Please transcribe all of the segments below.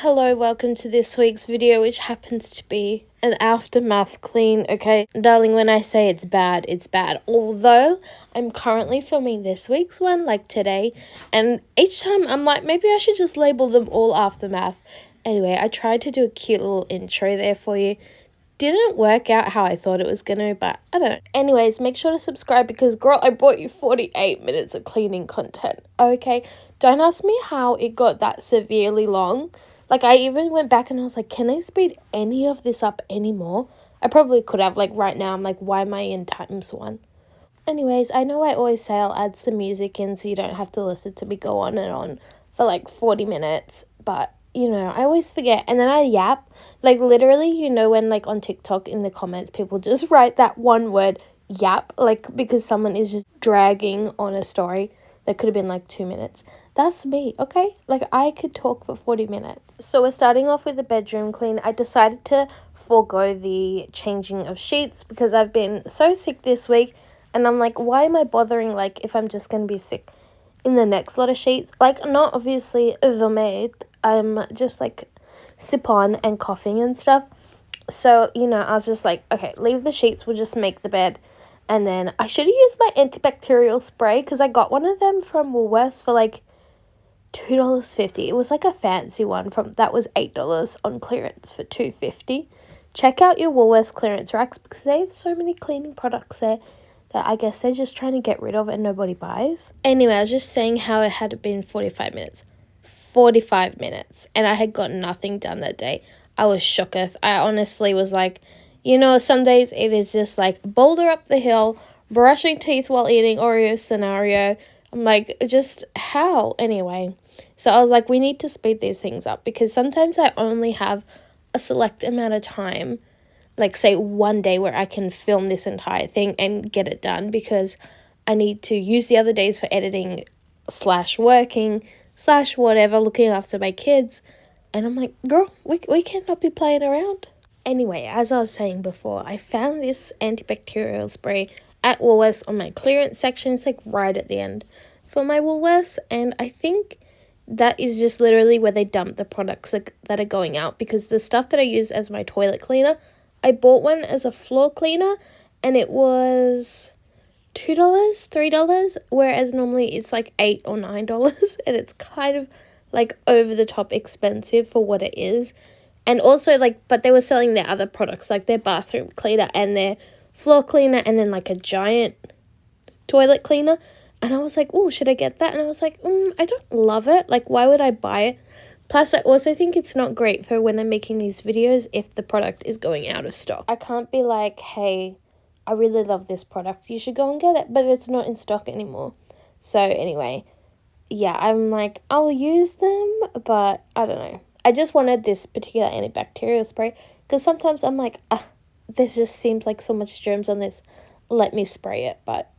Hello, welcome to this week's video, which happens to be an aftermath clean, okay? Darling, when I say it's bad, it's bad. Although, I'm currently filming this week's one, like today, and each time I'm like, maybe I should just label them all aftermath. Anyway, I tried to do a cute little intro there for you. Didn't work out how I thought it was gonna, but I don't know. Anyways, make sure to subscribe because, girl, I bought you 48 minutes of cleaning content, okay? Don't ask me how it got that severely long. Like, I even went back and I was like, can I speed any of this up anymore? I probably could have. Like, right now, I'm like, why am I in ×1? Anyways, I know I always say I'll add some music in so you don't have to listen to me go on and on for like 40 minutes. But, you know, I always forget. And then I yap. Like, literally, you know, when like on TikTok in the comments, people just write that one word, yap, like because someone is just dragging on a story that could have been like 2 minutes. That's me, okay? Like, I could talk for 40 minutes. So we're starting off with the bedroom clean. I decided to forego the changing of sheets because I've been so sick this week. And I'm like, why am I bothering, like, if I'm just going to be sick in the next lot of sheets? Like, not obviously vomit. I'm just, like, sip on and coughing and stuff. So, you know, I was just like, okay, leave the sheets. We'll just make the bed. And then I should have used my antibacterial spray because I got one of them from Woolworths for, like, $2.50. It was like a fancy one that was $8 on clearance for $2.50. Check out your Woolworths clearance racks because they have so many cleaning products there that I guess they're just trying to get rid of and nobody buys. Anyway, I was just saying how it had been 45 minutes. 45 minutes. And I had got nothing done that day. I was shooketh. I honestly was like, you know, some days it is just like boulder up the hill, brushing teeth while eating Oreo scenario. I'm like, just how? Anyway, so I was like, we need to speed these things up because sometimes I only have a select amount of time, like say one day where I can film this entire thing and get it done because I need to use the other days for editing / working / whatever, looking after my kids. And I'm like, girl, we cannot be playing around. Anyway, as I was saying before, I found this antibacterial spray at Woolworths on my clearance section. It's like right at the end for my Woolworths. And I think that is just literally where they dump the products that are going out because the stuff that I use as my toilet cleaner, I bought one as a floor cleaner and it was $2, $3, whereas normally it's like $8 or $9 and it's kind of like over the top expensive for what it is. And also, like, but they were selling their other products, like their bathroom cleaner and their floor cleaner and then, like, a giant toilet cleaner. And I was like, oh, should I get that? And I was like, I don't love it. Like, why would I buy it? Plus, I also think it's not great for when I'm making these videos if the product is going out of stock. I can't be like, hey, I really love this product. You should go and get it. But it's not in stock anymore. So, anyway, yeah, I'm like, I'll use them, but I don't know. I just wanted this particular antibacterial spray because sometimes I'm like, this just seems like so much germs on this. Let me spray it, but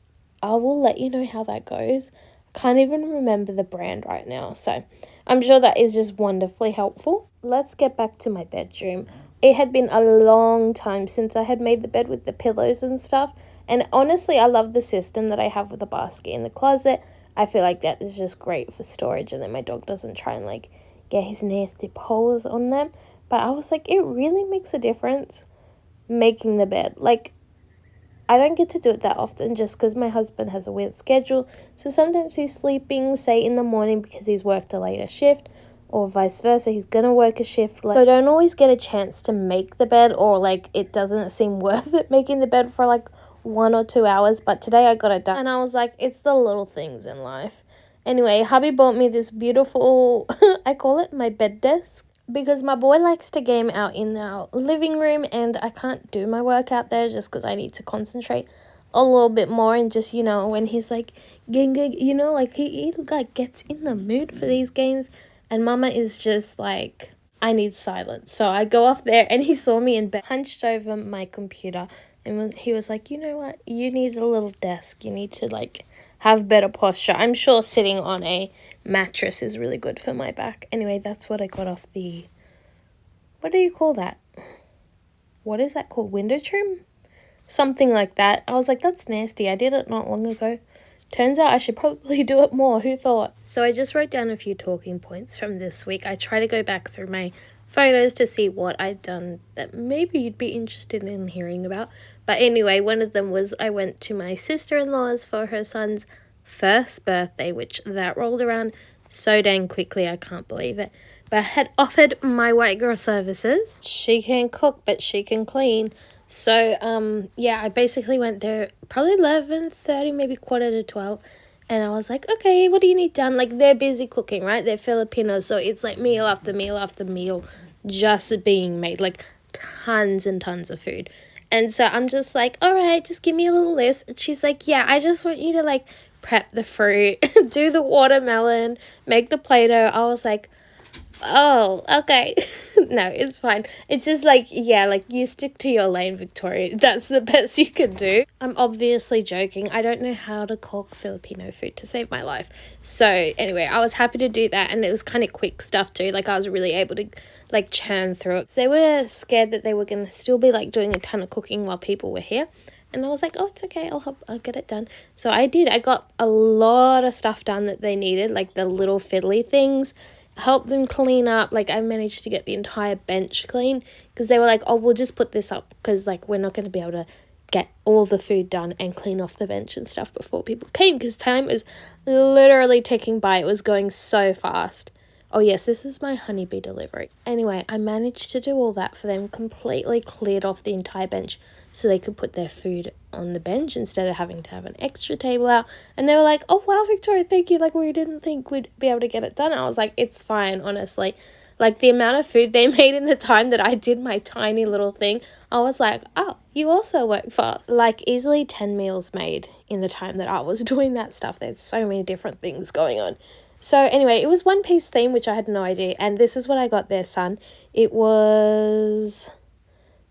I will let you know how that goes. Can't even remember the brand right now, so I'm sure that is just wonderfully helpful. Let's get back to my bedroom. It had been a long time since I had made the bed with the pillows and stuff, and honestly, I love the system that I have with the basket in the closet. I feel like that is just great for storage, and then my dog doesn't try and like get his nasty paws on them. But I was like, it really makes a difference making the bed. Like, I don't get to do it that often just because my husband has a weird schedule. So sometimes he's sleeping, say, in the morning because he's worked a later shift, or vice versa. He's going to work a shift late. So I don't always get a chance to make the bed, or like it doesn't seem worth it making the bed for like 1 or 2 hours. But today I got it done. And I was like, it's the little things in life. Anyway, hubby bought me this beautiful, I call it my bed desk. Because my boy likes to game out in our living room and I can't do my work out there just because I need to concentrate a little bit more. And just, you know, when he's like, you know, like he like gets in the mood for these games. And mama is just like, I need silence. So I go off there and he saw me in bed, hunched over my computer. And he was like, you know what, you need a little desk. You need to like have better posture. I'm sure sitting on a mattress is really good for my back. Anyway, that's what I got off the, what do you call that? What is that called? Window trim? Something like that. I was like, that's nasty. I did it not long ago. Turns out I should probably do it more. Who thought? So I just wrote down a few talking points from this week. I try to go back through my photos to see what I'd done that maybe you'd be interested in hearing about. But anyway, one of them was I went to my sister-in-law's for her son's first birthday, which that rolled around so dang quickly, I can't believe it. But I had offered my white girl services. She can cook, but she can clean. So, yeah, I basically went there probably 11:30, maybe quarter to 12. And I was like, okay, what do you need done? Like, they're busy cooking, right? They're Filipinos, so it's like meal after meal after meal just being made. Like, tons and tons of food. And so I'm just like, all right, just give me a little list. And she's like, yeah, I just want you to, like, prep the fruit, do the watermelon, make the Play-Doh. I was like, oh, okay. No, it's fine. It's just like, yeah, like you stick to your lane, Victoria. That's the best you can do. I'm obviously joking. I don't know how to cook Filipino food to save my life. So anyway, I was happy to do that, and it was kind of quick stuff too. Like I was really able to like churn through it. So they were scared that they were going to still be like doing a ton of cooking while people were here. And I was like, oh, it's okay. I'll get it done. So I did. I got a lot of stuff done that they needed, like the little fiddly things. Help them clean up. Like I managed to get the entire bench clean because they were like, oh, we'll just put this up because like we're not going to be able to get all the food done and clean off the bench and stuff before people came because time was literally ticking by. It was going so fast. Oh yes, this is my honeybee delivery. Anyway, I managed to do all that for them, completely cleared off the entire bench so they could put their food on the bench instead of having to have an extra table out. And they were like, oh wow, Victoria, thank you. Like we didn't think we'd be able to get it done. And I was like, it's fine, honestly. Like the amount of food they made in the time that I did my tiny little thing, I was like, oh, you also work fast. Like easily 10 meals made in the time that I was doing that stuff. There's so many different things going on. So anyway, it was One Piece theme, which I had no idea. And this is what I got their son. It was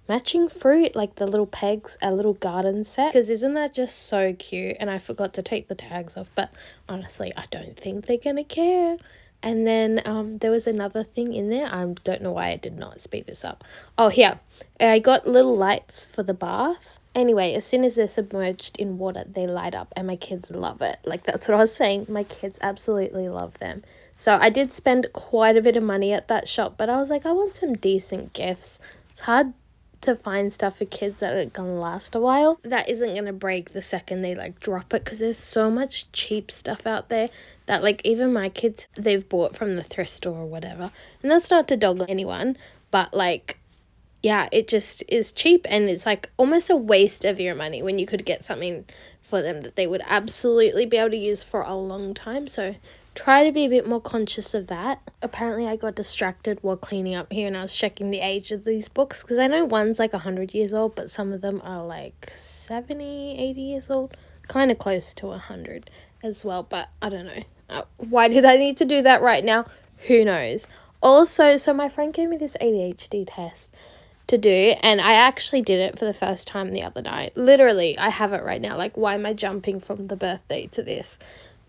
matching fruit, like the little pegs, a little garden set. Because isn't that just so cute? And I forgot to take the tags off. But honestly, I don't think they're going to care. And then there was another thing in there. I don't know why I did not speed this up. Oh, here. I got little lights for the bath. Anyway, as soon as they're submerged in water, they light up and my kids love it. Like, that's what I was saying. My kids absolutely love them. So I did spend quite a bit of money at that shop, but I was like, I want some decent gifts. It's hard to find stuff for kids that are going to last a while. That isn't going to break the second they, like, drop it because there's so much cheap stuff out there that, like, even my kids, they've bought from the thrift store or whatever. And that's not to dog anyone, but, like, yeah, it just is cheap and it's like almost a waste of your money when you could get something for them that they would absolutely be able to use for a long time. So try to be a bit more conscious of that. Apparently I got distracted while cleaning up here and I was checking the age of these books because I know one's like 100 years old, but some of them are like 70, 80 years old, kind of close to 100 as well. But I don't know. Why did I need to do that right now? Who knows? Also, so my friend gave me this ADHD test to do, and I actually did it for the first time the other night. Literally, I have it right now. Like, why am I jumping from the birthday to this?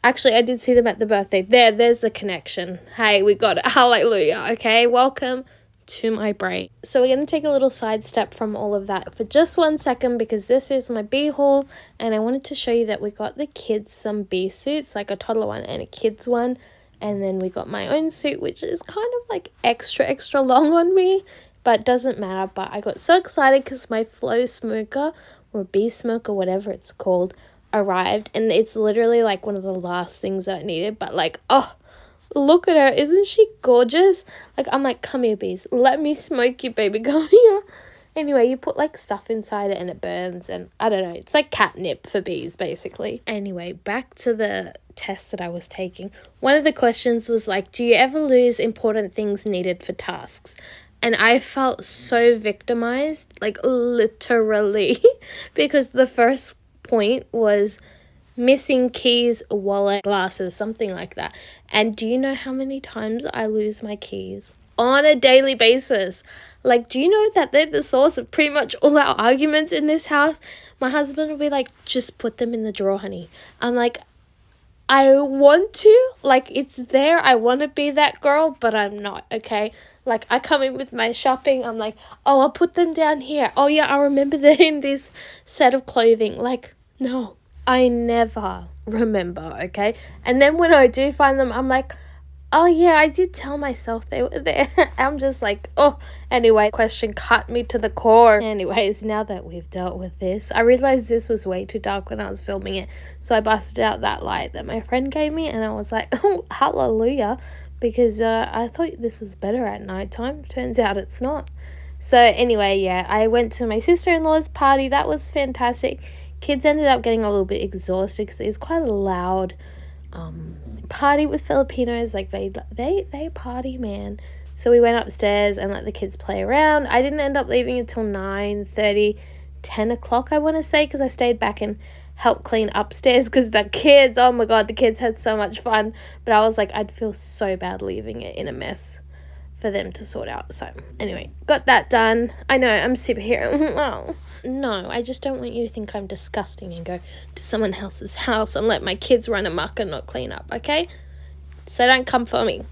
Actually, I did see them at the birthday. There's the connection. Hey, we got it. Hallelujah. Okay, welcome to my brain. So we're going to take a little sidestep from all of that for just 1 second because this is my bee haul, and I wanted to show you that we got the kids some bee suits, like a toddler one and a kids one, and then we got my own suit, which is kind of like extra long on me. But it doesn't matter. But I got so excited because my flow smoker or bee smoker, whatever it's called, arrived. And it's literally like one of the last things that I needed. But like, oh, look at her. Isn't she gorgeous? Like, I'm like, come here, bees. Let me smoke you, baby. Come here. Anyway, you put like stuff inside it and it burns. And I don't know. It's like catnip for bees, basically. Anyway, back to the test that I was taking. One of the questions was like, do you ever lose important things needed for tasks? And I felt so victimized, like literally, because the first point was missing keys, wallet, glasses, something like that. And do you know how many times I lose my keys? On a daily basis. Like, do you know that they're the source of pretty much all our arguments in this house? My husband will be like, just put them in the drawer, honey. I'm like, I want to, like, it's there. I want to be that girl, but I'm not, okay? Like, I come in with my shopping. I'm like, oh, I'll put them down here. Oh, yeah, I remember they're in this set of clothing. Like, no, I never remember, okay? And then when I do find them, I'm like, oh yeah, I did tell myself they were there. I'm just like, oh. Anyway, question cut me to the core. Anyways, now that we've dealt with this, I realized this was way too dark when I was filming it. So I busted out that light that my friend gave me, and I was like, oh, hallelujah. Because I thought this was better at nighttime. Turns out it's not. So anyway, yeah, I went to my sister-in-law's party. That was fantastic. Kids ended up getting a little bit exhausted because it's quite a loud party with Filipinos. Like they party, man. So we went upstairs and let the kids play around. I didn't end up leaving until 9:30, 10 o'clock, I want to say, because I stayed back and helped clean upstairs because the kids, oh my god, the kids had so much fun. But I was like, I'd feel so bad leaving it in a mess for them to sort out. So anyway, got that done. I know, I'm a superhero. Oh. No, I just don't want you to think I'm disgusting and go to someone else's house and let my kids run amok and not clean up, okay? So don't come for me.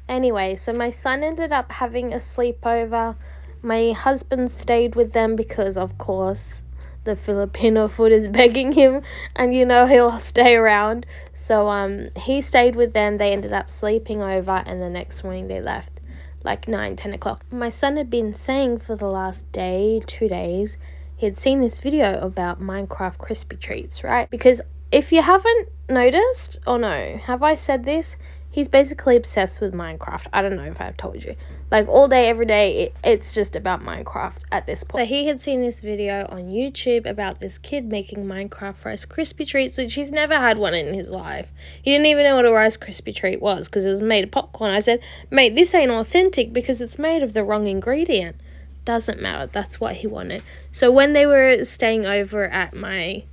Anyway, so my son ended up having a sleepover. My husband stayed with them because, of course, the Filipino food is begging him, and you know he'll stay around. So he stayed with them. They ended up sleeping over, and the next morning they left, like 9, 10 o'clock. My son had been saying for the last day, 2 days, he had seen this video about Minecraft crispy treats, right? Because if you haven't noticed, or no, have I said this? He's basically obsessed with Minecraft. I don't know if I've told you. Like, all day, every day, it's just about Minecraft at this point. So he had seen this video on YouTube about this kid making Minecraft Rice Krispie treats, which he's never had one in his life. He didn't even know what a Rice Krispie treat was because it was made of popcorn. I said, mate, this ain't authentic because it's made of the wrong ingredient. Doesn't matter. That's what he wanted. So when they were staying over at my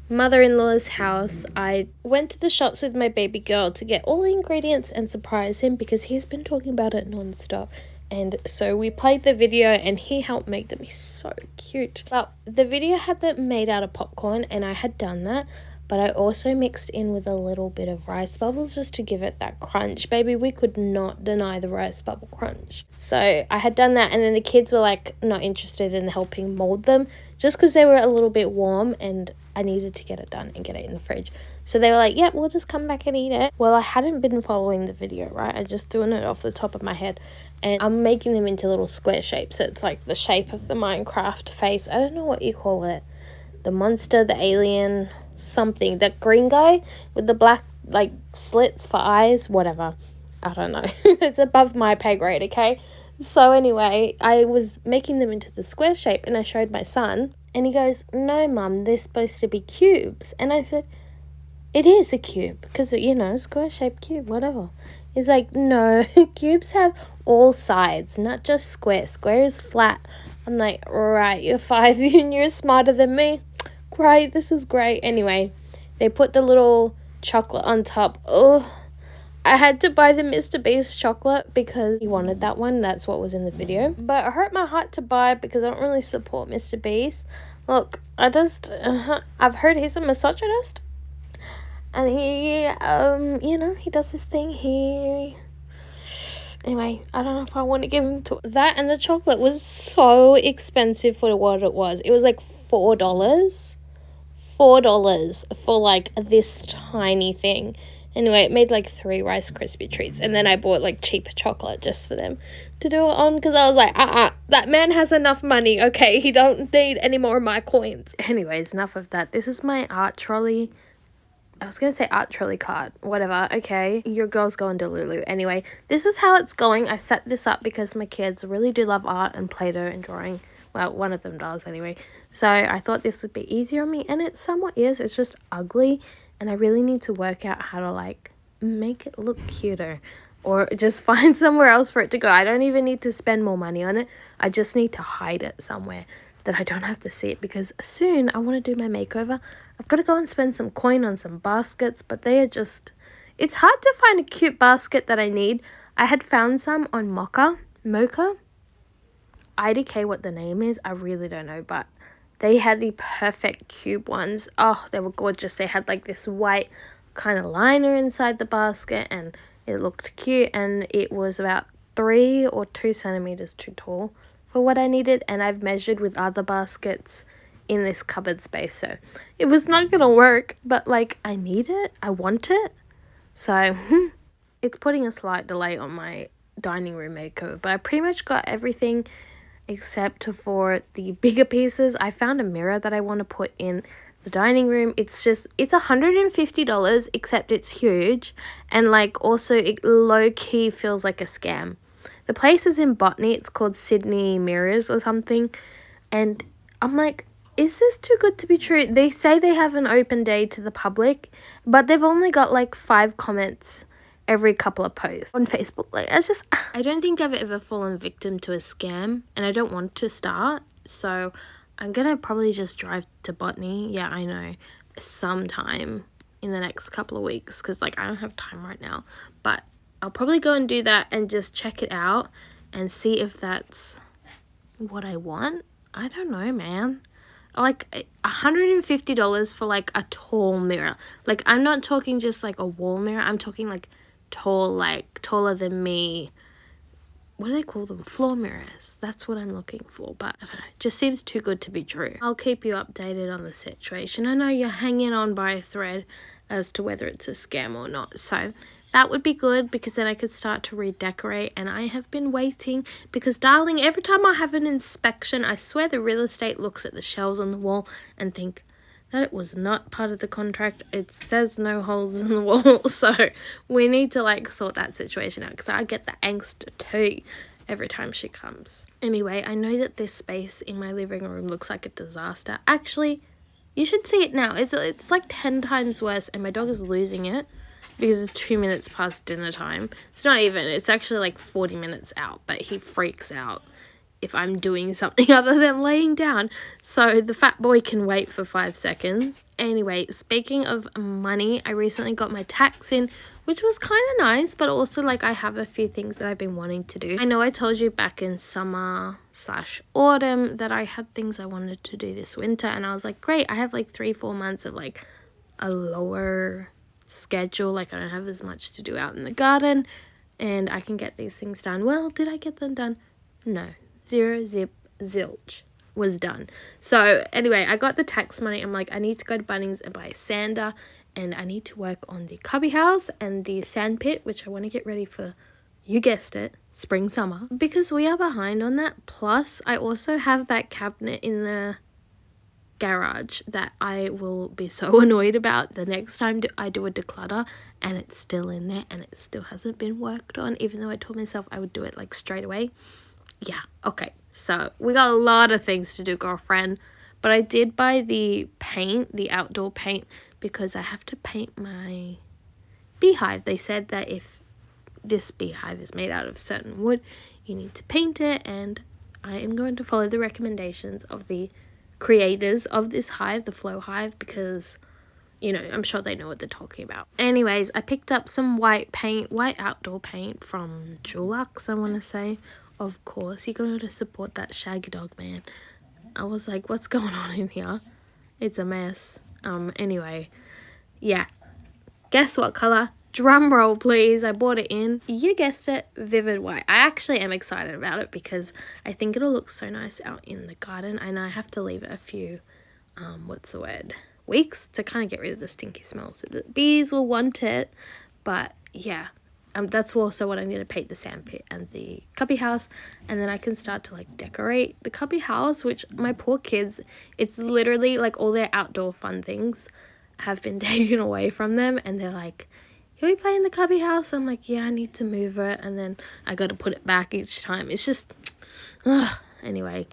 mother-in-law's house, I went to the shops with my baby girl to get all the ingredients and surprise him because he's been talking about it non-stop. And so we played the video and he helped make them. He's so cute. Well, the video had them made out of popcorn and I had done that, but I also mixed in with a little bit of rice bubbles just to give it that crunch. Baby, we could not deny the rice bubble crunch. So I had done that, and then the kids were like not interested in helping mold them just because they were a little bit warm and I needed to get it done and get it in the fridge. So they were like, yep, we'll just come back and eat it. Well, I hadn't been following the video, right? I'm just doing it off the top of my head. And I'm making them into little square shapes. So it's like the shape of the Minecraft face. I don't know what you call it. The monster, the alien, something. That green guy with the black, like, slits for eyes. Whatever. I don't know. It's above my pay grade, okay? So anyway, I was making them into the square shape and I showed my son. And he goes, no, Mum, they're supposed to be cubes. And I said, it is a cube. Because, you know, square-shaped cube, whatever. He's like, no, cubes have all sides, not just square. Square is flat. I'm like, right, you're 5 and you're smarter than me. Great, this is great. Anyway, they put the little chocolate on top. Oh, I had to buy the Mr. Beast chocolate because he wanted that one. That's what was in the video. But it hurt my heart to buy it because I don't really support Mr. Beast. Look, I've heard he's a misogynist. And he, you know, he does this thing. Anyway, I don't know if I want to give him to that. And the chocolate was so expensive for what it was. It was like $4. $4 for like this tiny thing. Anyway, it made like 3 Rice Krispie treats. And then I bought like cheap chocolate just for them to do it on. Because I was like, that man has enough money. Okay, he don't need any more of my coins. Anyways, enough of that. This is my art trolley. I was going to say art trolley cart. Whatever. Okay, your girl's going to Lulu. Anyway, this is how it's going. I set this up because my kids really do love art and Play-Doh and drawing. Well, one of them does anyway. So I thought this would be easier on me. And it somewhat is. It's just ugly. And I really need to work out how to, like, make it look cuter. Or just find somewhere else for it to go. I don't even need to spend more money on it. I just need to hide it somewhere that I don't have to see it. Because soon I want to do my makeover. I've got to go and spend some coin on some baskets. But they are just... It's hard to find a cute basket that I need. I had found some on Mocha. IDK what the name is. I really don't know. But... they had the perfect cube ones. Oh, they were gorgeous. They had like this white kind of liner inside the basket and it looked cute. And it was about 3 or 2 centimeters too tall for what I needed. And I've measured with other baskets in this cupboard space, so it was not gonna work, but like I need it, I want it, so it's putting a slight delay on my dining room makeover, but I pretty much got everything except for the bigger pieces. I found a mirror that I want to put in the dining room. It's $150, except it's huge, and like also it low-key feels like a scam. The place is in Botany. It's called Sydney Mirrors or something, and I'm like, is this too good to be true? They say they have an open day to the public, but they've only got like 5 comments every couple of posts on Facebook. Like, I don't think I've ever fallen victim to a scam, and I don't want to start, so I'm gonna probably just drive to Botany. Yeah, I know, sometime in the next couple of weeks, because like I don't have time right now, but I'll probably go and do that and just check it out and see if that's what I want. I don't know, man. Like $150 for like a tall mirror. Like, I'm not talking just like a wall mirror. I'm talking like tall, like taller than me. What do they call them? Floor mirrors. That's what I'm looking for, but I don't know. It just seems too good to be true. I'll keep you updated on the situation. I know you're hanging on by a thread as to whether it's a scam or not, so that would be good, because then I could start to redecorate. And I have been waiting because, darling, every time I have an inspection, I swear the real estate looks at the shelves on the wall and think that it was not part of the contract. It says no holes in the wall, so we need to like sort that situation out, because I get the angst too every time she comes. Anyway, I know that this space in my living room looks like a disaster. Actually, you should see it now. It's like 10 times worse, and my dog is losing it because it's 2 minutes past dinner time. It's not even, it's actually like 40 minutes out, but he freaks out if I'm doing something other than laying down. So the fat boy can wait for 5 seconds. Anyway, speaking of money, I recently got my tax in, which was kind of nice, but also like I have a few things that I've been wanting to do. I know I told you back in summer/autumn that I had things I wanted to do this winter, and I was like, great, I have like 3-4 months of like a lower schedule. Like, I don't have as much to do out in the garden, and I can get these things done. Well, did I get them done? No. 0 zip zilch was done. So anyway, I got the tax money. I'm like, I need to go to Bunnings and buy a sander, and I need to work on the cubby house and the sand pit, which I want to get ready for, you guessed it, spring summer, because we are behind on that. Plus I also have that cabinet in the garage that I will be so annoyed about the next time I do a declutter, and it's still in there and it still hasn't been worked on, even though I told myself I would do it like straight away. Yeah, okay, so we got a lot of things to do, girlfriend. But I did buy the paint, the outdoor paint, because I have to paint my beehive. They said that if this beehive is made out of certain wood, you need to paint it, and I am going to follow the recommendations of the creators of this hive, the Flow Hive, because, you know, I'm sure they know what they're talking about. Anyways, I picked up some white paint, white outdoor paint from Dulux, I want to say. Of course, you gotta support that shaggy dog, man. I was like, what's going on in here? It's a mess. Anyway, yeah. Guess what color? Drum roll, please. I bought it in. You guessed it, vivid white. I actually am excited about it because I think it'll look so nice out in the garden. And I have to leave it a few, weeks to kind of get rid of the stinky smell, so the bees will want it. But yeah. That's also what I need to paint the sandpit and the cubby house, and then I can start to like decorate the cubby house, which my poor kids, it's literally like all their outdoor fun things have been taken away from them, and they're like, can we play in the cubby house? I'm like, yeah, I need to move it, and then I got to put it back each time. It's just, anyway,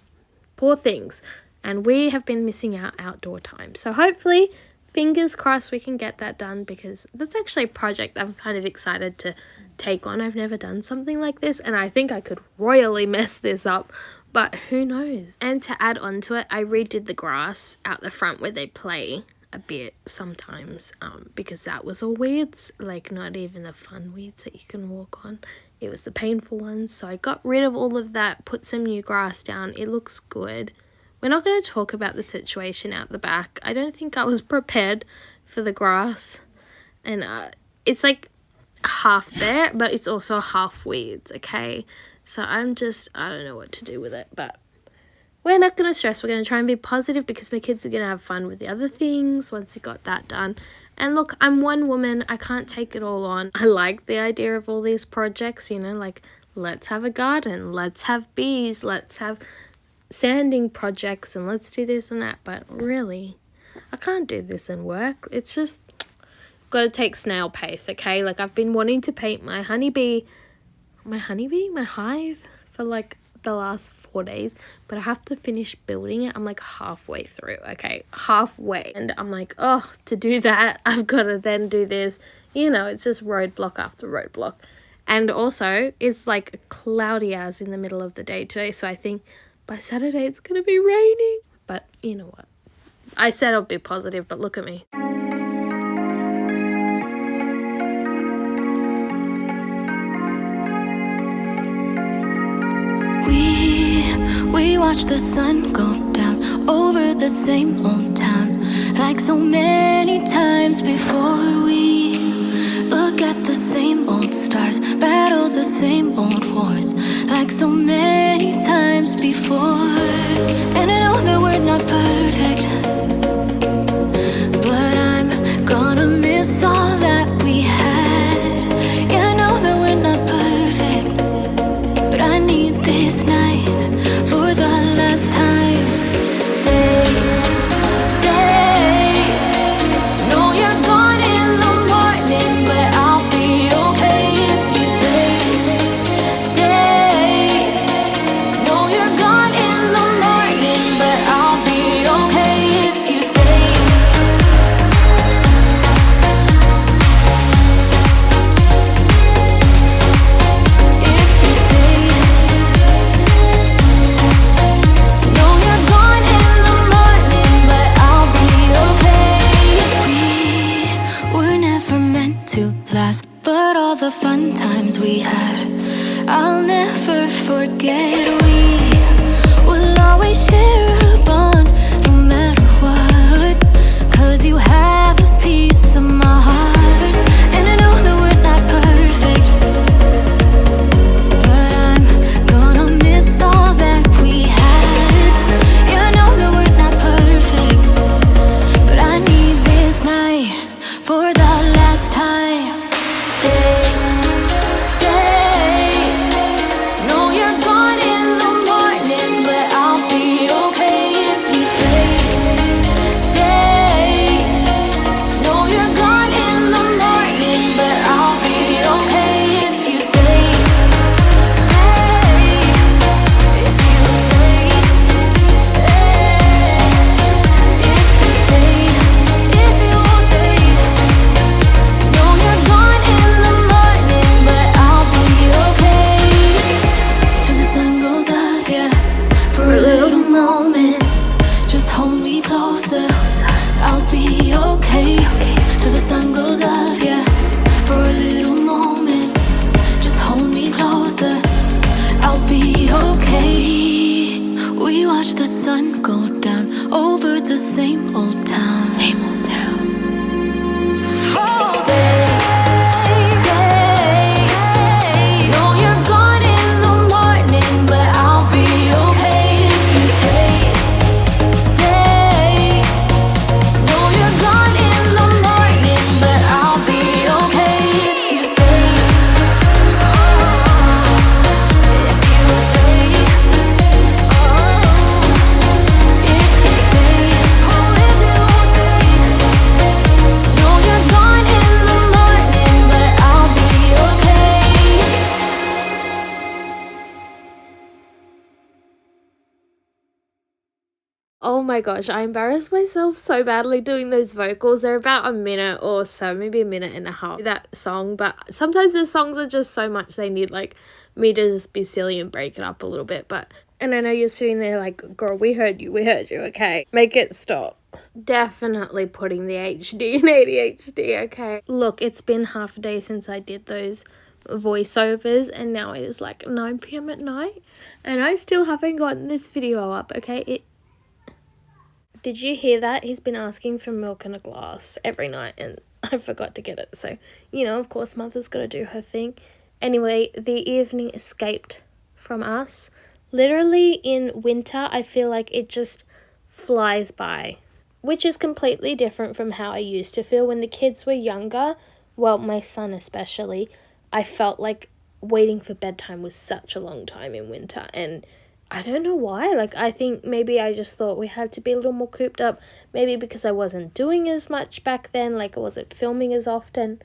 poor things. And we have been missing out outdoor time, so hopefully, fingers crossed, we can get that done, because that's actually a project I'm kind of excited to take on. I've never done something like this, and I think I could royally mess this up, but who knows. And to add on to it, I redid the grass out the front where they play a bit sometimes, because that was all weeds, like not even the fun weeds that you can walk on. It was the painful ones, so I got rid of all of that, put some new grass down. It looks good. We're not going to talk about the situation out the back. I don't think I was prepared for the grass. And it's like half there, but it's also half weeds, okay? So I don't know what to do with it, but we're not going to stress. We're going to try and be positive because my kids are going to have fun with the other things once you got that done. And look, I'm one woman. I can't take it all on. I like the idea of all these projects, you know, like let's have a garden, let's have bees, let's have sanding projects, and let's do this and that. But really, I can't do this and work. It's just got to take snail pace, okay? Like I've been wanting to paint my hive for like the last 4 days, but I have to finish building it. I'm like halfway through, okay? Halfway. And I'm like, oh, to do that, I've got to then do this. You know, it's just roadblock after roadblock. And also, it's like cloudy as in the middle of the day today, so I think by Saturday it's going to be raining. But you know what? I said I'll be positive, but look at me. We watch the sun go down over the same old town, like so many times before. We look at the same old stars, battle the same old wars, like so many times before. And I know that we're not perfect, but I'm gonna miss all that we had. Yeah, I know that we're not perfect, but I need this night for the last time. Stay, stay. No, you're gone in the morning, but I'll be okay if you stay. Stay. No, you're gone in the morning, but I'll be okay if you stay. If you stay. No, you're gone in the morning, but I'll be okay. We were never meant to last, but all the fun times we had, I'll never forget. We will always share a bond, no matter what, 'cause you have a piece of my heart. And I know that we're not perfect, but I'm gonna miss all that we had. Yeah, I know that we're not perfect, but I need this night for the last time. Stay, stay. No, you're gone in the morning, but I'll be okay if you stay. Stay. No, you're gone in the morning, but I'll be okay if you stay. Stay. If you stay. If you stay. If you stay. No, you're gone in the morning, but I'll be okay. Till the sun goes up, yeah, for a little moment. Just hold me closer, I'll be okay. Till the sun goes up, yeah, for a little moment. Just hold me closer, I'll be okay. We watch the sun go down over the same old town. Same old town. Stay, stay. No, you're gone in the morning, but I'll be okay if you stay. Stay. No, you're gone in the morning, but I'll be okay if you stay. If you stay. If you stay. Oh, if you stay. No, you're gone in the morning, but I'll be okay. Oh my gosh, I embarrassed myself so badly doing those vocals. They're about a minute or so, maybe a minute and a half, that song. But sometimes the songs are just so much they need like me to just be silly and break it up a little bit. But and I know you're sitting there like, girl, we heard you, okay? Make it stop. Definitely putting the HD in ADHD, okay? Look, it's been half a day since I did those voiceovers, and now it is like 9 p.m. at night, and I still haven't gotten this video up, okay? Did you hear that? He's been asking for milk in a glass every night, and I forgot to get it. So, you know, of course, Mother's got to do her thing. Anyway, the evening escaped from us. Literally in winter, I feel like it just flies by, which is completely different from how I used to feel when the kids were younger. Well, my son especially, I felt like waiting for bedtime was such a long time in winter, and I don't know why. Like, I think maybe I just thought we had to be a little more cooped up, maybe because I wasn't doing as much back then, like I wasn't filming as often,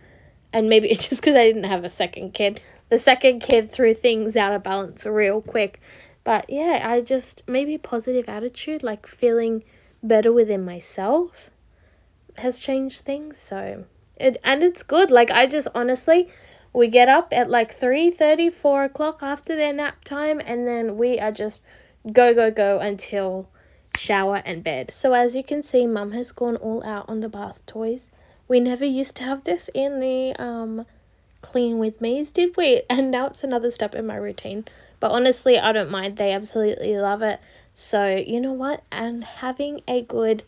and maybe it's just because I didn't have a second kid. The second kid threw things out of balance real quick. But yeah, I just, maybe positive attitude, like feeling better within myself has changed things. So and it's good. Like, I just honestly, we get up at like 3:30, 4 o'clock after their nap time, and then we are just go until shower and bed. So as you can see, Mum has gone all out on the bath toys. We never used to have this in the clean with me's, did we? And now it's another step in my routine. But honestly, I don't mind. They absolutely love it. So, you know what? And having a good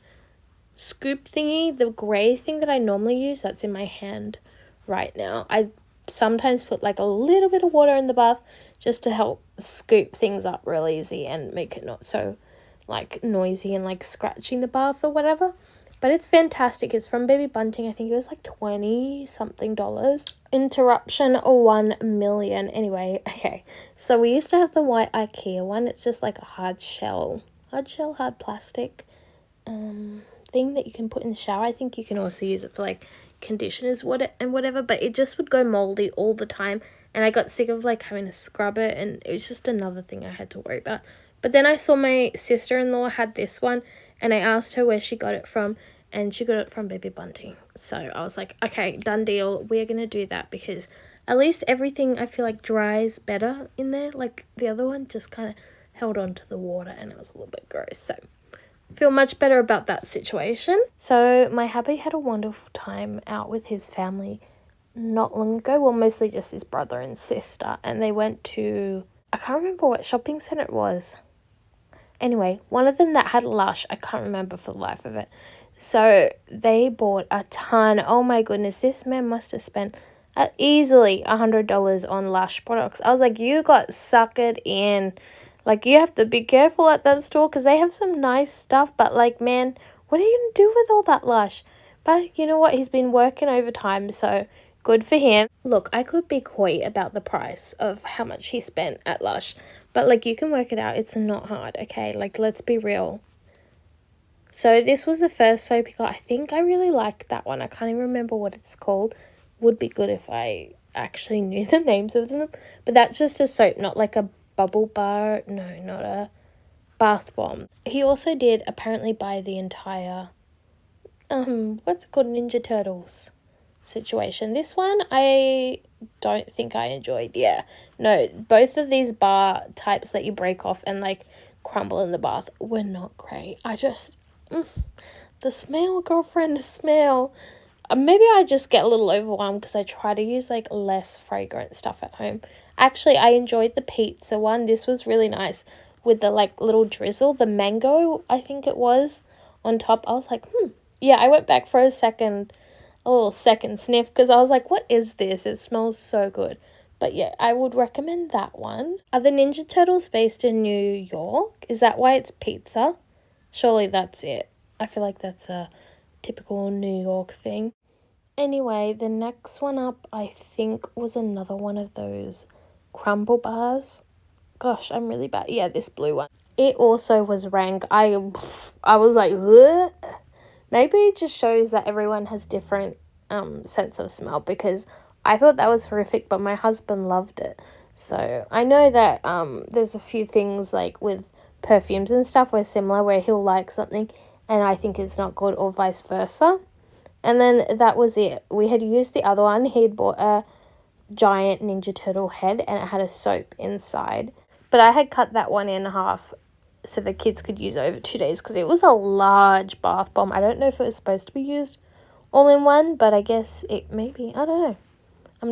scoop thingy, the grey thing that I normally use, that's in my hand right now. I sometimes put like a little bit of water in the bath just to help scoop things up real easy and make it not so like noisy and like scratching the bath or whatever. But it's fantastic. It's from Baby Bunting. I think it was like 20 something dollars. Interruption 1 million. Anyway, okay. So we used to have the white IKEA one. It's just like a hard plastic thing that you can put in the shower. I think you can also use it for like conditioners and whatever, but it just would go moldy all the time, and I got sick of like having to scrub it, and it was just another thing I had to worry about. But then I saw my sister-in-law had this one, and I asked her where she got it from, and she got it from Baby Bunting. So I was like, okay, done deal. We're going to do that because at least everything I feel like dries better in there. Like the other one just kind of held on to the water and it was a little bit gross. So feel much better about that situation. So my hubby had a wonderful time out with his family not long ago. Well, mostly just his brother and sister. And they went to, I can't remember what shopping centre it was. Anyway, one of them that had Lush, I can't remember for the life of it. So they bought a ton. Oh my goodness, this man must have spent easily $100 on Lush products. I was like, you got suckered in. Like, you have to be careful at that store because they have some nice stuff. But like, man, what are you going to do with all that Lush? But you know what? He's been working overtime, so good for him. Look, I could be coy about the price of how much he spent at Lush. But like, you can work it out. It's not hard, okay? Like, let's be real. So this was the first soap he got. I think I really liked that one. I can't even remember what it's called. Would be good if I actually knew the names of them. But that's just a soap, not like a bubble bar. No, not a bath bomb. He also did apparently buy the entire, what's it called, Ninja Turtles situation. This one I don't think I enjoyed. Yeah, no, both of these bar types that you break off and like crumble in the bath were not great. I just the smell, girlfriend, the smell. Maybe I just get a little overwhelmed because I try to use like less fragrant stuff at home. Actually, I enjoyed the pizza one. This was really nice with the like little drizzle, the mango, I think it was, on top. I was like, yeah, I went back for a little second sniff because I was like, what is this? It smells so good. But yeah, I would recommend that one. Are the Ninja Turtles based in New York? Is that why it's pizza? Surely that's it. I feel like that's a typical New York thing. Anyway, the next one up, I think, was another one of those crumble bars. Gosh, I'm really bad. Yeah, this blue one. It also was rank. I was like, ugh. Maybe it just shows that everyone has different sense of smell, because I thought that was horrific, but my husband loved it. So I know that there's a few things like with perfumes and stuff where similar, where he'll like something and I think it's not good, or vice versa. And then that was it. We had used the other one. He had bought a giant Ninja Turtle head and it had a soap inside. But I had cut that one in half so the kids could use it over 2 days because it was a large bath bomb. I don't know if it was supposed to be used all in one, but I guess it maybe. I don't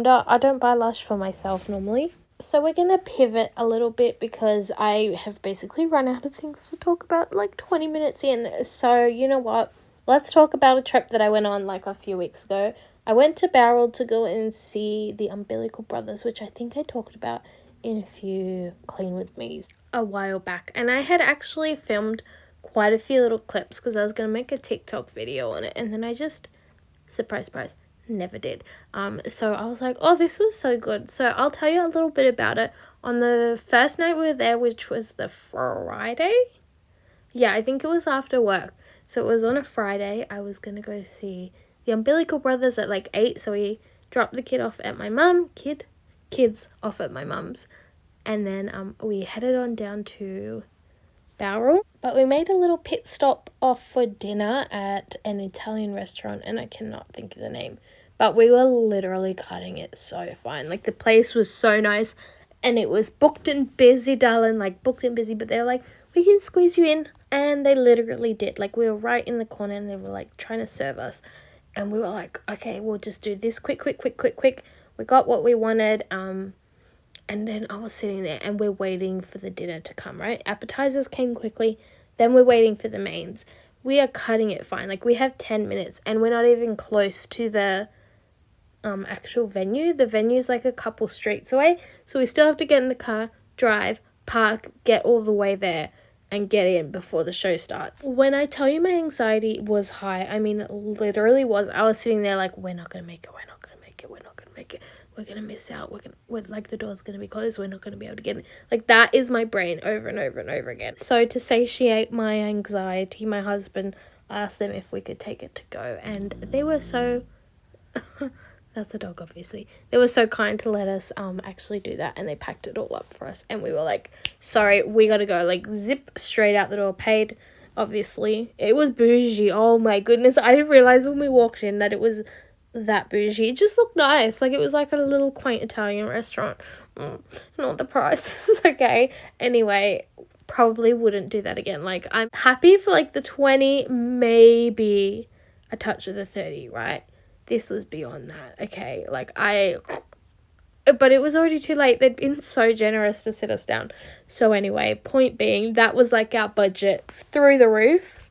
know. I don't buy Lush for myself normally. So we're going to pivot a little bit because I have basically run out of things to talk about like 20 minutes in. So you know what? Let's talk about a trip that I went on like a few weeks ago. I went to Barrel to go and see the Umbilical Brothers, which I think I talked about in a few Clean With Me's. a while back, and I had actually filmed quite a few little clips because I was going to make a TikTok video on it, and then I just, surprise, never did. So I was like, oh, this was so good. So I'll tell you a little bit about it. On the first night we were there, which was the Friday, yeah, I think it was after work. So it was on a Friday. I was going to go see the Umbilical Brothers at like 8. So we dropped the kid off at my mum. Kids off at my mum's. And then we headed on down to Bowral. But we made a little pit stop off for dinner at an Italian restaurant. And I cannot think of the name. But we were literally cutting it so fine. Like, the place was so nice. And it was booked and busy, darling. Like, booked and busy. But they were like, we can squeeze you in. And they literally did. Like, we were right in the corner and they were like trying to serve us. And we were like, okay, we'll just do this quick. We got what we wanted. And then I was sitting there and we're waiting for the dinner to come, right? Appetizers came quickly. Then we're waiting for the mains. We are cutting it fine. Like, we have 10 minutes and we're not even close to the actual venue. The venue's like a couple streets away. So we still have to get in the car, drive, park, get all the way there, and get in before the show starts. When I tell you my anxiety was high, I mean, it literally was. I was sitting there like, we're not going to make it. We're going to miss out. We're like, the door's going to be closed. We're not going to be able to get in. Like, that is my brain over and over and over again. So to satiate my anxiety, my husband asked them if we could take it to go. And they were so... That's a dog, obviously. They were so kind to let us actually do that, and they packed it all up for us. And we were like, sorry, we gotta go. Like, zip straight out the door. Paid, obviously. It was bougie. Oh my goodness. I didn't realize when we walked in that it was that bougie. It just looked nice. Like, it was like a little quaint Italian restaurant. Not the prices, okay? Anyway, probably wouldn't do that again. Like, I'm happy for like the 20, maybe a touch of the 30, right? This was beyond that, okay? Like, but it was already too late. They'd been so generous to sit us down. So anyway, point being, that was like our budget through the roof.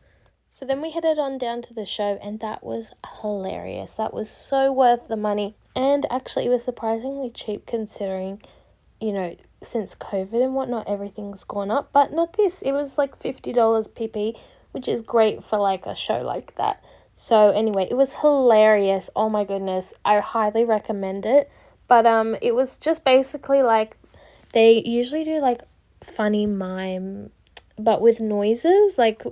So then we headed on down to the show, and that was hilarious. That was so worth the money. And actually, it was surprisingly cheap considering, you know, since COVID and whatnot, everything's gone up. But not this. It was like $50 PP, which is great for like a show like that. So anyway, it was hilarious. Oh my goodness. I highly recommend it. But it was just basically like, they usually do like funny mime, but with noises, like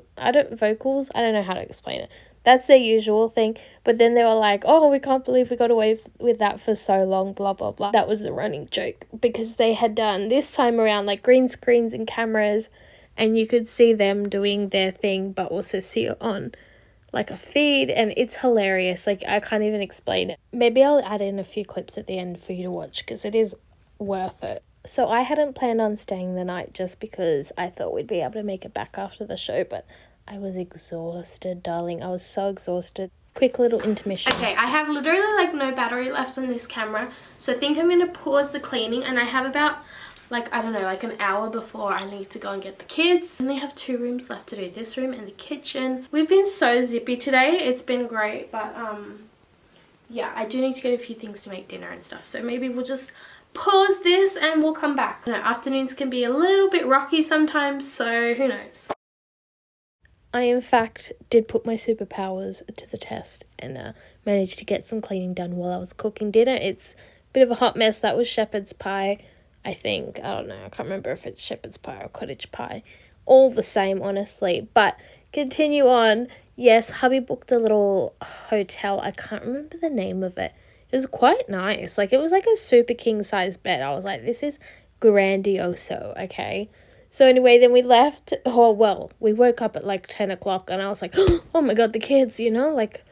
vocals. I don't know how to explain it. That's their usual thing. But then they were like, oh, we can't believe we got away with that for so long, blah, blah, blah. That was the running joke, because they had done this time around like green screens and cameras, and you could see them doing their thing, but also see it on like a feed, and it's hilarious. Like, I can't even explain it. Maybe I'll add in a few clips at the end for you to watch, because it is worth it. So I hadn't planned on staying the night just because I thought we'd be able to make it back after the show, but I was exhausted, darling. I was so exhausted. Quick little intermission. Okay, I have literally like no battery left on this camera, so I think I'm going to pause the cleaning, and I have about like, I don't know, like an hour before I need to go and get the kids. I only have 2 rooms left to do, this room and the kitchen. We've been so zippy today. It's been great, but yeah, I do need to get a few things to make dinner and stuff. So maybe we'll just pause this and we'll come back. You know, afternoons can be a little bit rocky sometimes, so who knows. I, in fact, did put my superpowers to the test and managed to get some cleaning done while I was cooking dinner. It's a bit of a hot mess. That was shepherd's pie, I think. I don't know. I can't remember if it's shepherd's pie or cottage pie. All the same, honestly. But continue on. Yes, hubby booked a little hotel. I can't remember the name of it. It was quite nice. Like, it was like a super king size bed. I was like, this is grandioso, okay? So anyway, then we left. Oh, well, we woke up at like 10 o'clock and I was like, oh my God, the kids, you know? Like,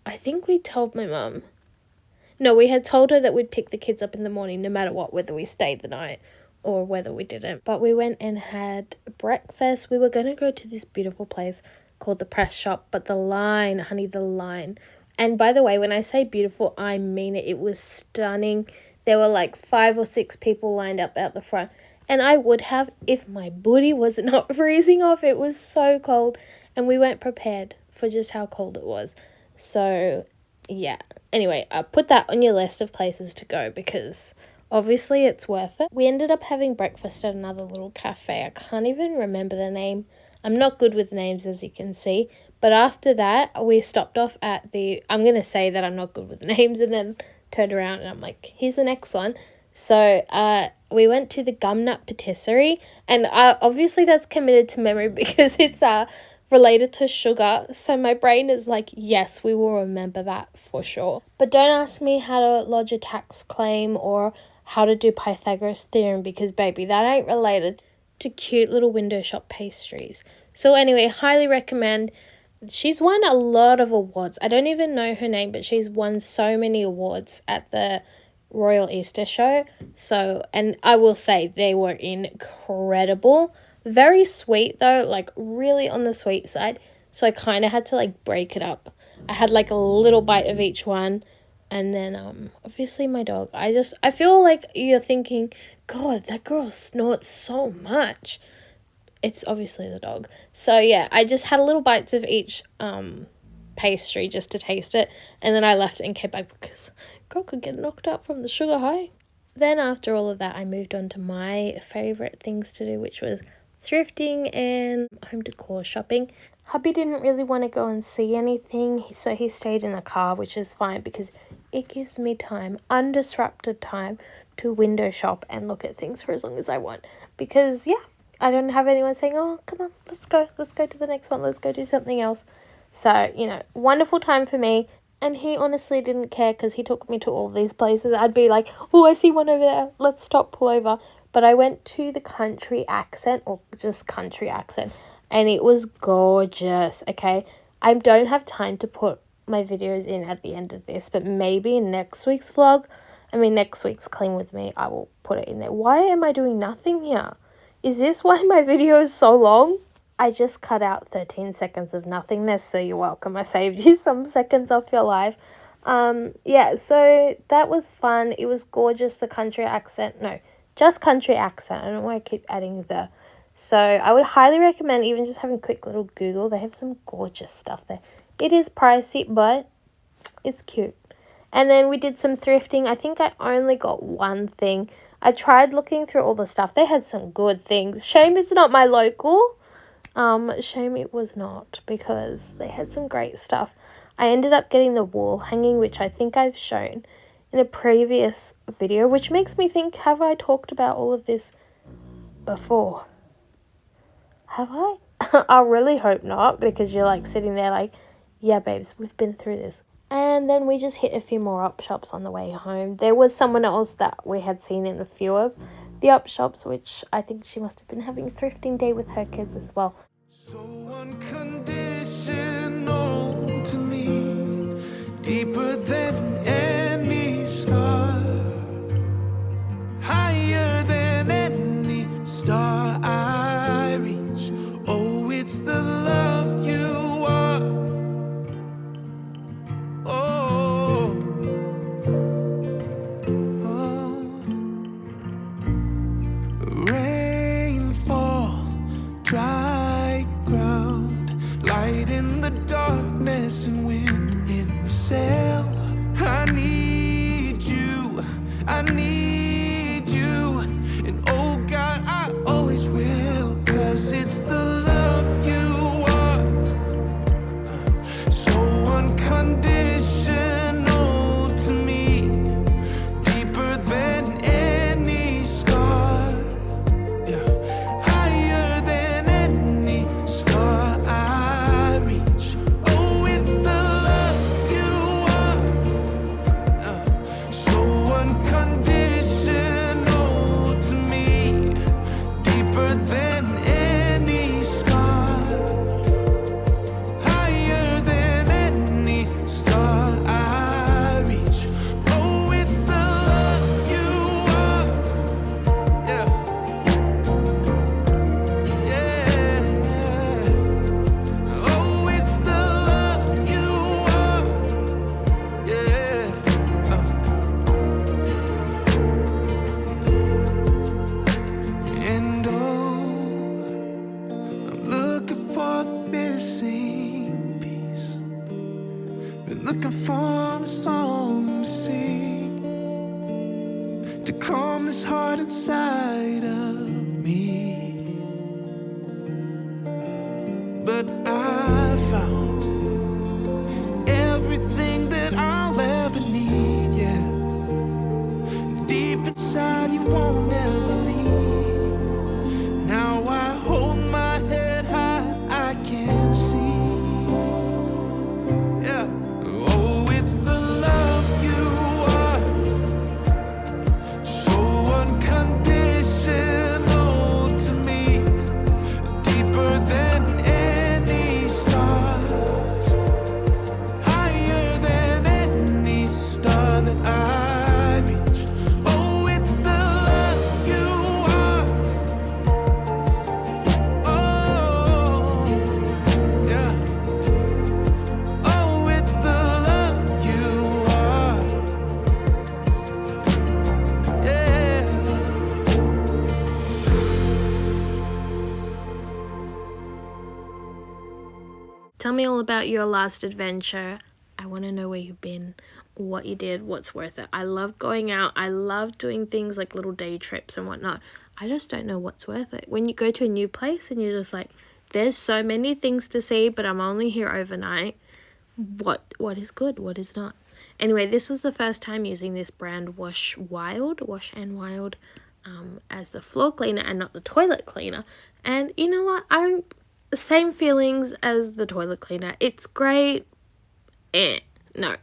I think we told my mum. No, we had told her that we'd pick the kids up in the morning no matter what, whether we stayed the night or whether we didn't. But we went and had breakfast. We were going to go to this beautiful place called the Press Shop, but the line, honey, the line. And by the way, when I say beautiful, I mean it. It was stunning. There were like 5 or 6 people lined up out the front. And I would have if my booty was not freezing off. It was so cold. And we weren't prepared for just how cold it was. So, yeah. Anyway, put that on your list of places to go because obviously it's worth it. We ended up having breakfast at another little cafe. I can't even remember the name. I'm not good with names, as you can see. But after that, we stopped off at the... I'm going to say that I'm not good with names and then turned around and I'm like, here's the next one. So we went to the Gum Nut Patisserie. And obviously that's committed to memory because it's related to sugar. So my brain is like, yes, we will remember that for sure. But don't ask me how to lodge a tax claim or how to do Pythagoras theorem because, baby, that ain't related to cute little window shop pastries. So anyway, highly recommend. She's won a lot of awards. I don't even know her name, but she's won so many awards at the Royal Easter Show. So, and I will say they were incredible. Very sweet though, like really on the sweet side. So I kind of had to like break it up. I had like a little bite of each one. And then obviously my dog. I feel like you're thinking, God, that girl snorts so much. It's obviously the dog. So yeah, I just had a little bites of each pastry just to taste it. And then I left it and came back because girl could get knocked up from the sugar high. Then after all of that, I moved on to my favourite things to do, which was thrifting and home decor shopping. Hubby didn't really want to go and see anything, so he stayed in the car, which is fine because it gives me time, undisrupted time, to window shop and look at things for as long as I want. Because, yeah, I don't have anyone saying, oh, come on, let's go to the next one, let's go do something else. So, you know, wonderful time for me. And he honestly didn't care because he took me to all these places. I'd be like, oh, I see one over there, let's stop, pull over. But I went to the Country Accent, or just Country Accent, and it was gorgeous, okay? I don't have time to put my videos in at the end of this, but maybe in next week's vlog, next week's Clean With Me, I will put it in there. Why am I doing nothing here? Is this why my video is so long? I just cut out 13 seconds of nothingness, so you're welcome. I saved you some seconds off your life. Yeah, so that was fun. It was gorgeous, the Country Accent. No, just Country Accent. I don't know why I keep adding the... So I would highly recommend even just having a quick little Google. They have some gorgeous stuff there. It is pricey, but it's cute. And then we did some thrifting. I think I only got one thing. I tried looking through all the stuff. They had some good things. Shame it's not my local. Shame it was not because they had some great stuff. I ended up getting the wall hanging, which I think I've shown in a previous video, which makes me think, have I talked about all of this before? Have I? I really hope not, because you're like sitting there like, yeah, babes, we've been through this. And then we just hit a few more op shops on the way home. There was someone else that we had seen in a few of the op shops, which I think she must have been having thrifting day with her kids as well. So unconditional to me, deeper than any scar, higher than any star I reach. Oh, it's the love you are. Oh, oh. Rainfall, dry ground, light in the darkness and wind in the sail. I need you, and oh God, I always will, 'cause it's the love you are. So unconditional to me, deeper than any scar, yeah, higher than any star I reach. Oh, it's the love you are, so unconditional to me, deeper than any scar, higher than any star I reach. Oh, it's the love you are, yeah, yeah. Oh, it's the love you are, yeah. And oh, I'm looking for the missing piece. Been looking for a song to sing, to call inside of me. But I found everything that I'll ever need, yeah. Deep inside you won't ever leave. Now I hold my head high, I can see, yeah. Oh, it's the love you are, so unconditional to me, deeper than any stars, higher than any star that I reach. Oh, it's the love you are. Oh, yeah. Oh, it's the love you are. Yeah. Tell me all about your last adventure. I want to know where you've been, what you did, what's worth it. I love going out. I love doing things like little day trips and whatnot. I just don't know what's worth it. When you go to a new place and you're just like, there's so many things to see, but I'm only here overnight. What is good? What is not? Anyway, this was the first time using this brand Wash and Wild, as the floor cleaner and not the toilet cleaner. And you know what? I'm same feelings as the toilet cleaner. It's great. No,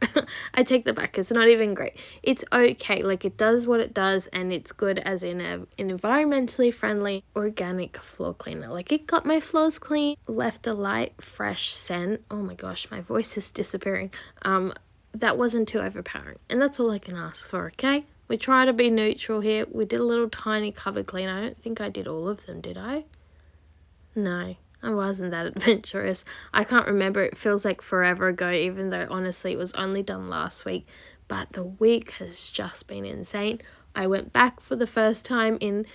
I take that back. It's not even great. It's okay. Like, it does what it does, and it's good as in an environmentally friendly organic floor cleaner. Like, it got my floors clean, left a light fresh scent. Oh my gosh, my voice is disappearing. That wasn't too overpowering, and that's all I can ask for. Okay, we try to be neutral here. We did a little tiny cupboard clean. I don't think I did all of them, did I? No, I wasn't that adventurous. I can't remember. It feels like forever ago, even though honestly it was only done last week. But the week has just been insane. I went back for the first time in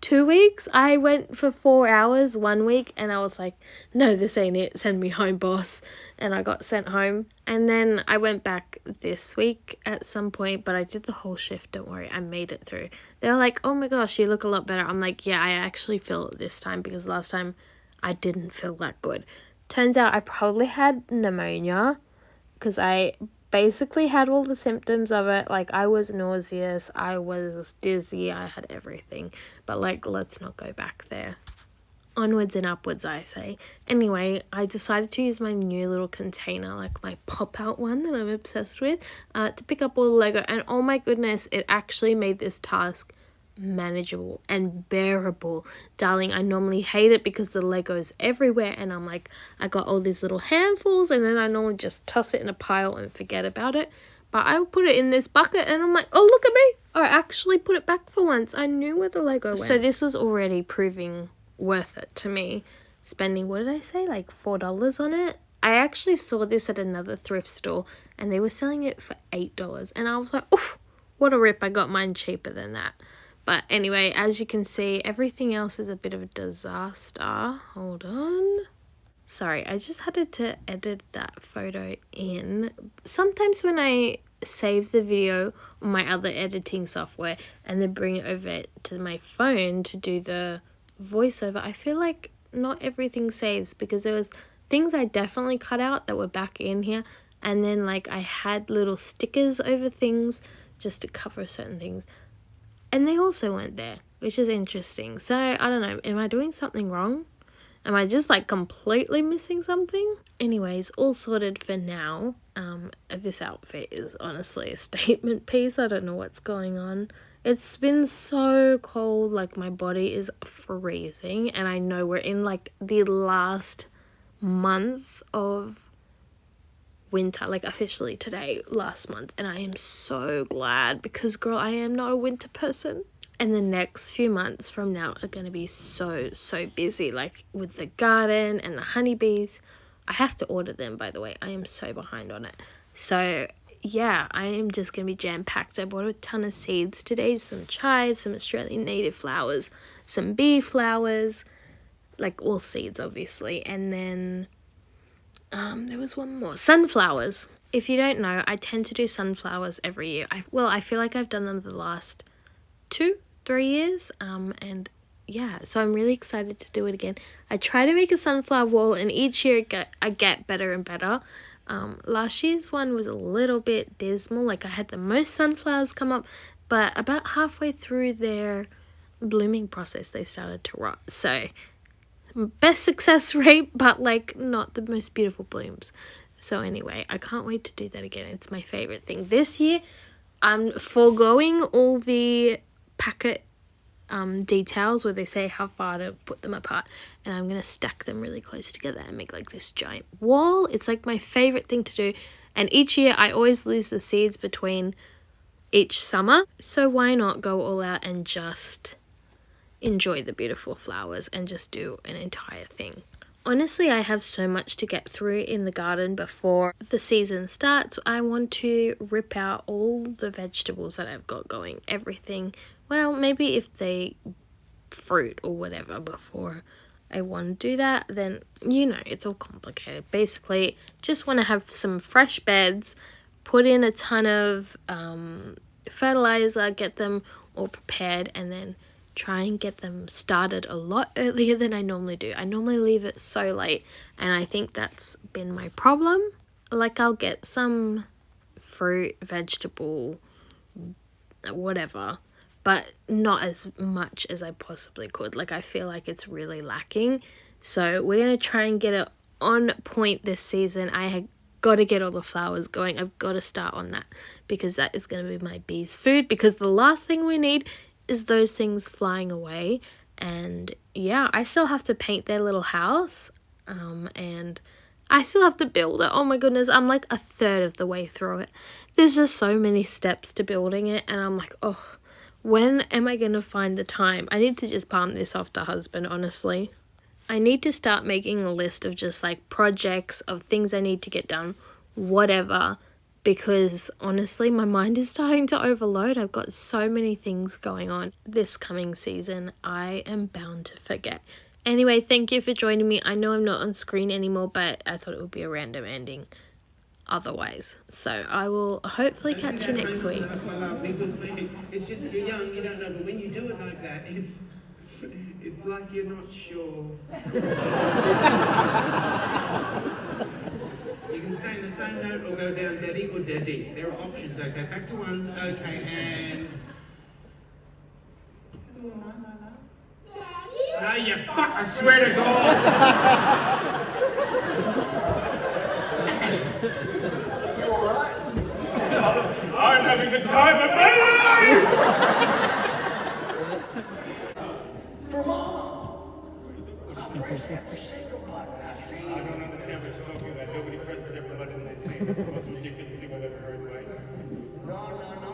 2 weeks. I went for 4 hours 1 week and I was like, no, this ain't it. Send me home, boss. And I got sent home. And then I went back this week at some point, but I did the whole shift. Don't worry, I made it through. They were like, oh my gosh, you look a lot better. I'm like, yeah, I actually feel it this time because last time I didn't feel that good. Turns out I probably had pneumonia because I basically had all the symptoms of it. Like, I was nauseous, I was dizzy, I had everything. But like, let's not go back there. Onwards and upwards, I say. Anyway, I decided to use my new little container, like my pop-out one that I'm obsessed with, to pick up all the Lego. And oh my goodness, it actually made this task manageable and bearable. Darling, I normally hate it because the Lego's everywhere and I'm like, I got all these little handfuls and then I normally just toss it in a pile and forget about it. But I put it in this bucket and I'm like, oh, look at me. I actually put it back for once. I knew where the Lego went. So this was already proving worth it to me. Spending, what did I say, like $4 on it? I actually saw this at another thrift store and they were selling it for $8 and I was like, oof, what a rip. I got mine cheaper than that. But anyway, as you can see, everything else is a bit of a disaster. Hold on. Sorry, I just had to edit that photo in. Sometimes when I save the video on my other editing software and then bring it over to my phone to do the voiceover, I feel like not everything saves because there was things I definitely cut out that were back in here. And then like I had little stickers over things just to cover certain things. And they also weren't there, which is interesting. So, I don't know. Am I doing something wrong? Am I just, like, completely missing something? Anyways, all sorted for now. This outfit is honestly a statement piece. I don't know what's going on. It's been so cold. Like, my body is freezing. And I know we're in, like, the last month of winter, like officially today, last month, and I am so glad because girl, I am not a winter person. And the next few months from now are going to be so busy, like with the garden and the honeybees. I have to order them, by the way. I am so behind on it. So yeah, I am just going to be jam-packed. I bought a ton of seeds today, some chives, some Australian native flowers, some bee flowers, like all seeds obviously, and then there was one more. Sunflowers. If you don't know, I tend to do sunflowers every year. I feel like I've done them the last 2 3 years. And yeah, so I'm really excited to do it again. I try to make a sunflower wall, and each year I get better and better. Last year's one was a little bit dismal. Like, I had the most sunflowers come up, but about halfway through their blooming process they started to rot. So best success rate, but like not the most beautiful blooms. So anyway, I can't wait to do that again. It's my favorite thing. This year I'm foregoing all the packet details where they say how far to put them apart, and I'm gonna stack them really close together and make like this giant wall. It's like my favorite thing to do, and each year I always lose the seeds between each summer, so why not go all out and just enjoy the beautiful flowers and just do an entire thing. Honestly, I have so much to get through in the garden before the season starts. I want to rip out all the vegetables that I've got going, everything. Well, maybe if they fruit or whatever before I want to do that, then, you know, it's all complicated. Basically, just want to have some fresh beds, put in a ton of fertilizer, get them all prepared, and then try and get them started a lot earlier than I normally do. I normally leave it so late, and I think that's been my problem. Like, I'll get some fruit, vegetable, whatever, but not as much as I possibly could. Like, I feel like it's really lacking. So we're going to try and get it on point this season. I have got to get all the flowers going. I've got to start on that, because that is going to be my bees' food, because the last thing we need is those things flying away. And yeah, I still have to paint their little house, and I still have to build it. Oh my goodness, I'm like a third of the way through it. There's just so many steps to building it, and I'm like, oh, when am I gonna find the time? I need to just palm this off to husband, honestly. I need to start making a list of just like projects, of things I need to get done, whatever, because honestly my mind is starting to overload. I've got so many things going on this coming season. I am bound to forget. Anyway, thank you for joining me. I know I'm not on screen anymore, but I thought it would be a random ending otherwise. So I will hopefully catch you next week. Because it's just, you're young, you don't know, but when you do it like that, it's like you're not sure. You can stay in the same note or go down daddy or daddy. There are options, okay? Back to ones, okay, and... Oh, you fuck, I swear to God! You alright? I'm having the time of my life! For Mama! I pressed every single button. I see I don't understand what you're talking about. Nobody presses every button they see. It's the most ridiculous thing I've ever heard, Dwayne. No.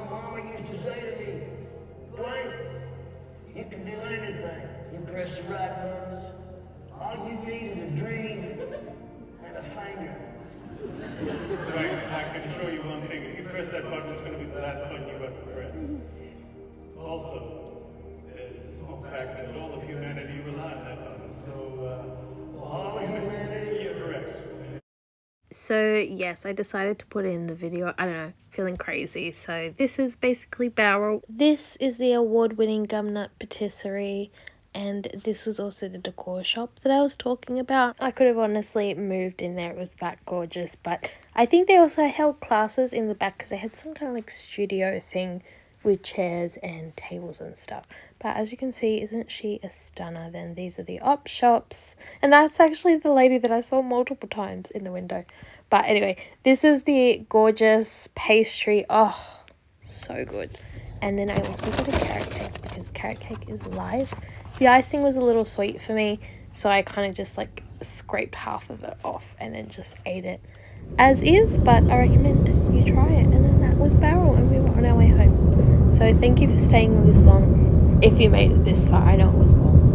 Mama used to say to me, Dwayne, you can do anything. You press the right buttons. All you need is a dream and a finger. Dwayne, I can assure you one thing. If you press that button, it's going to be the last button you ever press. Also, there's the simple fact that all of humanity rely on that button. So, All of humanity. you're correct. So yes, I decided to put in the video. I don't know, feeling crazy. So this is basically Barrel. This is the award-winning gumnut patisserie, and this was also the decor shop that I was talking about. I could have honestly moved in there. It was that gorgeous. But I think they also held classes in the back, because they had some kind of like studio thing with chairs and tables and stuff. But as you can see, isn't she a stunner? Then these are the op shops, and that's actually the lady that I saw multiple times in the window. But anyway, this is the gorgeous pastry. Oh, so good. And then I also got a carrot cake, because carrot cake is life. The icing was a little sweet for me, so I kind of just like scraped half of it off and then just ate it as is. But I recommend you try it. And then that was Barrel, and we were on our way home. So thank you for staying this long. If you made it this far, I know it was long.